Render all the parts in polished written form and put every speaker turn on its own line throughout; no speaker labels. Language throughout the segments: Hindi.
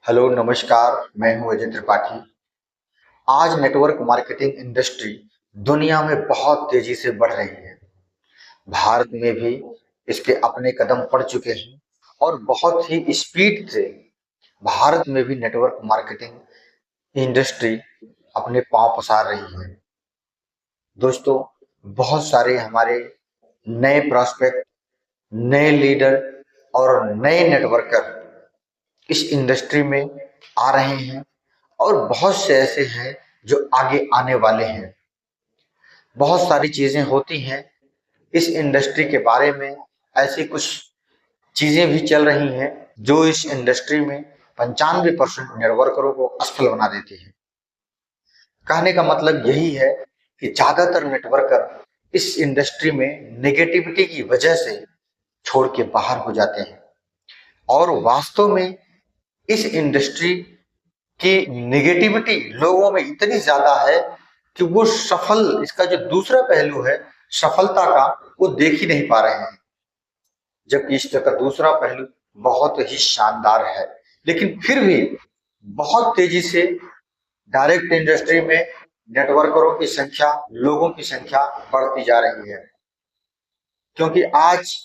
हेलो नमस्कार। मैं हूं अजय त्रिपाठी। आज नेटवर्क मार्केटिंग इंडस्ट्री दुनिया में बहुत तेजी से बढ़ रही है। भारत में भी इसके अपने कदम पड़ चुके हैं और बहुत ही स्पीड से भारत में भी नेटवर्क मार्केटिंग इंडस्ट्री अपने पांव पसार रही है। दोस्तों, बहुत सारे हमारे नए प्रोस्पेक्ट, नए लीडर और नए नेटवर्कर इस इंडस्ट्री में आ रहे हैं और बहुत से ऐसे हैं जो आगे आने वाले हैं। बहुत सारी चीजें होती हैं इस इंडस्ट्री के बारे में। ऐसी कुछ चीजें भी चल रही हैं जो इस इंडस्ट्री में 95% नेटवर्करों को असफल बना देती है। कहने का मतलब यही है कि ज्यादातर नेटवर्कर इस इंडस्ट्री में नेगेटिविटी की वजह से छोड़ के बाहर हो जाते हैं और वास्तव में इस इंडस्ट्री की नेगेटिविटी लोगों में इतनी ज्यादा है कि वो सफल, इसका जो दूसरा पहलू है सफलता का, वो देख ही नहीं पा रहे हैं। जबकि इसका दूसरा पहलू बहुत ही शानदार है, लेकिन फिर भी बहुत तेजी से डायरेक्ट इंडस्ट्री में नेटवर्करों की संख्या, लोगों की संख्या बढ़ती जा रही है। क्योंकि आज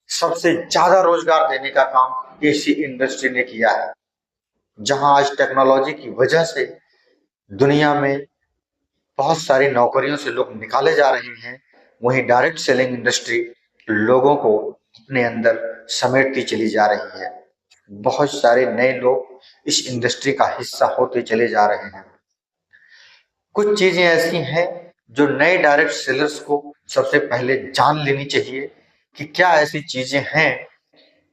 सबसे ज्यादा रोजगार देने का काम इसी इंडस्ट्री ने किया है। जहां आज टेक्नोलॉजी की वजह से दुनिया में बहुत सारी नौकरियों से लोग निकाले जा रहे हैं, वहीं डायरेक्ट सेलिंग इंडस्ट्री लोगों को अपने अंदर समेटती चली जा रही है। बहुत सारे नए लोग इस इंडस्ट्री का हिस्सा होते चले जा रहे हैं। कुछ चीजें ऐसी हैं जो नए डायरेक्ट सेलर्स को सबसे पहले जान लेनी चाहिए कि क्या ऐसी चीजें हैं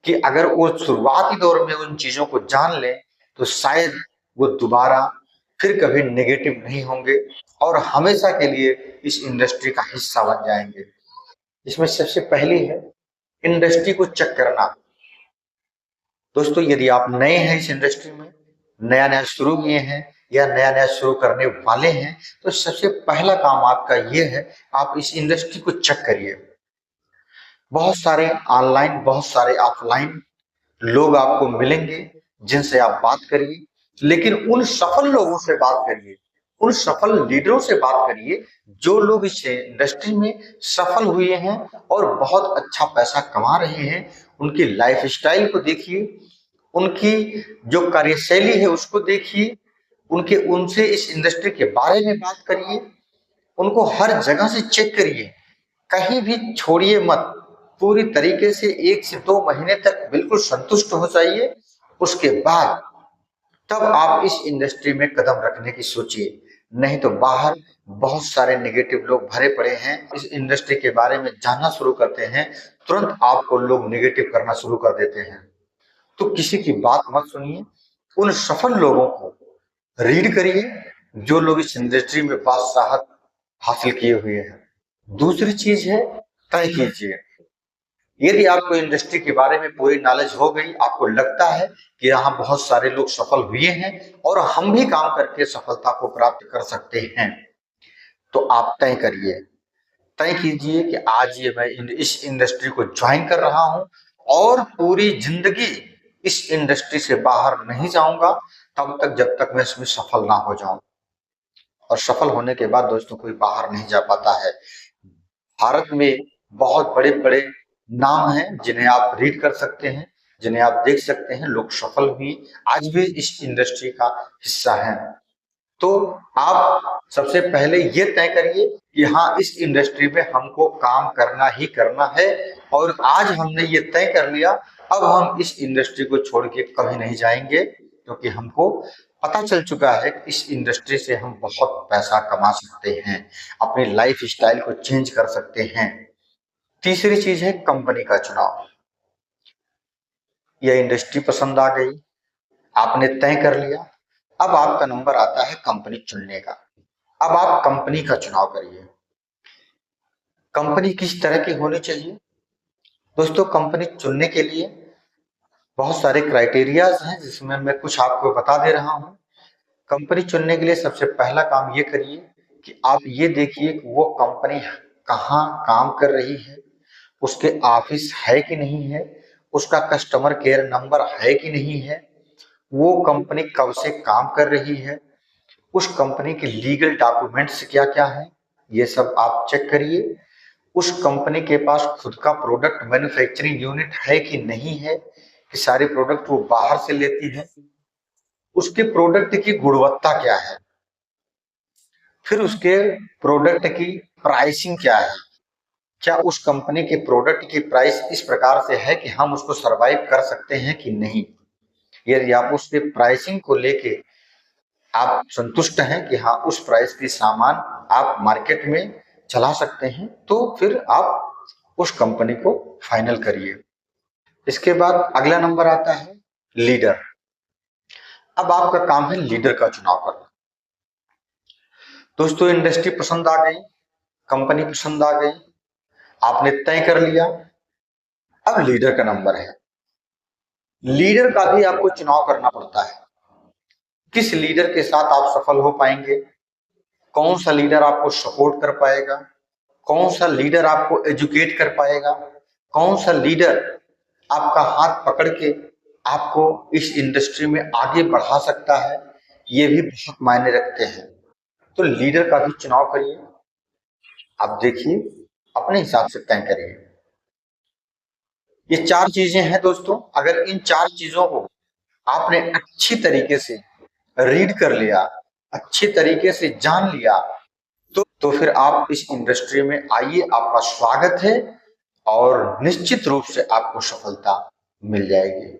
कि अगर वो शुरुआती दौर में उन चीजों को जान लें तो शायद वो दोबारा फिर कभी नेगेटिव नहीं होंगे और हमेशा के लिए इस इंडस्ट्री का हिस्सा बन जाएंगे। इसमें सबसे पहली है इंडस्ट्री को चेक करना। दोस्तों, यदि आप नए हैं इस इंडस्ट्री में, नया नया शुरू किए हैं या नया नया शुरू करने वाले हैं, तो सबसे पहला काम आपका ये है, आप इस इंडस्ट्री को चेक करिए। बहुत सारे ऑनलाइन, बहुत सारे ऑफलाइन लोग आपको मिलेंगे जिनसे आप बात करिए, लेकिन उन सफल लोगों से बात करिए, उन सफल लीडरों से बात करिए जो लोग इस इंडस्ट्री में सफल हुए हैं और बहुत अच्छा पैसा कमा रहे हैं। उनकी लाइफ स्टाइल को देखिए, उनकी जो कार्यशैली है उसको देखिए, उनके उनसे इस इंडस्ट्री के बारे में बात करिए, उनको हर जगह से चेक करिए, कहीं भी छोड़िए मत। पूरी तरीके से 1 से 2 महीने तक बिल्कुल संतुष्ट हो जाइए। उसके बाद तब आप इस इंडस्ट्री में कदम रखने की सोचिए। नहीं तो बाहर बहुत सारे नेगेटिव लोग भरे पड़े हैं। इस इंडस्ट्री के बारे में जानना शुरू करते हैं, तुरंत आपको लोग नेगेटिव करना शुरू कर देते हैं। तो किसी की बात मत सुनिए, उन सफल लोगों को रीड करिए जो लोग इस इंडस्ट्री में बादशाहत हासिल किए हुए हैं। दूसरी चीज है, तय कीजिए। यदि आपको इंडस्ट्री के बारे में पूरी नॉलेज हो गई, आपको लगता है कि यहाँ बहुत सारे लोग सफल हुए हैं और हम भी काम करके सफलता को प्राप्त कर सकते हैं, तो आप तय करिए, तय कीजिए कि आज ये मैं इस इंडस्ट्री को ज्वाइन कर रहा हूं और पूरी जिंदगी इस इंडस्ट्री से बाहर नहीं जाऊंगा तब तक, जब तक मैं इसमें सफल ना हो जाऊं। और सफल होने के बाद दोस्तों कोई बाहर नहीं जा पाता है। भारत में बहुत बड़े बड़े नाम हैं जिन्हें आप रीड कर सकते हैं, जिन्हें आप देख सकते हैं, लोग सफल हुए आज भी इस इंडस्ट्री का हिस्सा हैं। तो आप सबसे पहले ये तय करिए कि हाँ, इस इंडस्ट्री में हमको काम करना ही करना है और आज हमने ये तय कर लिया, अब हम इस इंडस्ट्री को छोड़ के कभी नहीं जाएंगे, क्योंकि हमको पता चल चुका है कि इस इंडस्ट्री से हम बहुत पैसा कमा सकते हैं, अपनी लाइफ स्टाइल को चेंज कर सकते हैं। तीसरी चीज है कंपनी का चुनाव। यह इंडस्ट्री पसंद आ गई, आपने तय कर लिया, अब आपका नंबर आता है कंपनी चुनने का। अब आप कंपनी का चुनाव करिए। कंपनी किस तरह की होनी चाहिए? दोस्तों, कंपनी चुनने के लिए बहुत सारे क्राइटेरियाज हैं जिसमें मैं कुछ आपको बता दे रहा हूं। कंपनी चुनने के लिए सबसे पहला काम ये करिए कि आप ये देखिए कि वो कंपनी कहाँ काम कर रही है, उसके ऑफिस है कि नहीं है, उसका कस्टमर केयर नंबर है कि नहीं है, वो कंपनी कब से काम कर रही है, उस कंपनी के लीगल डॉक्यूमेंट्स क्या क्या हैं, ये सब आप चेक करिए। उस कंपनी के पास खुद का प्रोडक्ट मैन्युफैक्चरिंग यूनिट है कि नहीं है, कि सारे प्रोडक्ट वो बाहर से लेती है, उसके प्रोडक्ट की गुणवत्ता क्या है, फिर उसके प्रोडक्ट की प्राइसिंग क्या है, क्या उस कंपनी के प्रोडक्ट की प्राइस इस प्रकार से है कि हम उसको सरवाइव कर सकते हैं कि नहीं। यदि आप उसके प्राइसिंग को लेके आप संतुष्ट हैं कि हाँ उस प्राइस की सामान आप मार्केट में चला सकते हैं, तो फिर आप उस कंपनी को फाइनल करिए। इसके बाद अगला नंबर आता है लीडर। अब आपका काम है लीडर का चुनाव करना। दोस्तों, इंडस्ट्री पसंद आ गई, कंपनी पसंद आ गई, आपने तय कर लिया, अब लीडर का नंबर है। लीडर का भी आपको चुनाव करना पड़ता है। किस लीडर के साथ आप सफल हो पाएंगे, कौन सा लीडर आपको सपोर्ट कर पाएगा, कौन सा लीडर आपको एजुकेट कर पाएगा, कौन सा लीडर आपका हाथ पकड़ के आपको इस इंडस्ट्री में आगे बढ़ा सकता है, ये भी बहुत मायने रखते हैं। तो लीडर का भी चुनाव करिए, आप देखिए, अपने हिसाब से तय करिए। ये 4 चीजें हैं दोस्तों, अगर इन 4 चीजों को आपने अच्छी तरीके से रीड कर लिया, अच्छी तरीके से जान लिया, तो फिर आप इस इंडस्ट्री में आइए, आपका स्वागत है और निश्चित रूप से आपको सफलता मिल जाएगी।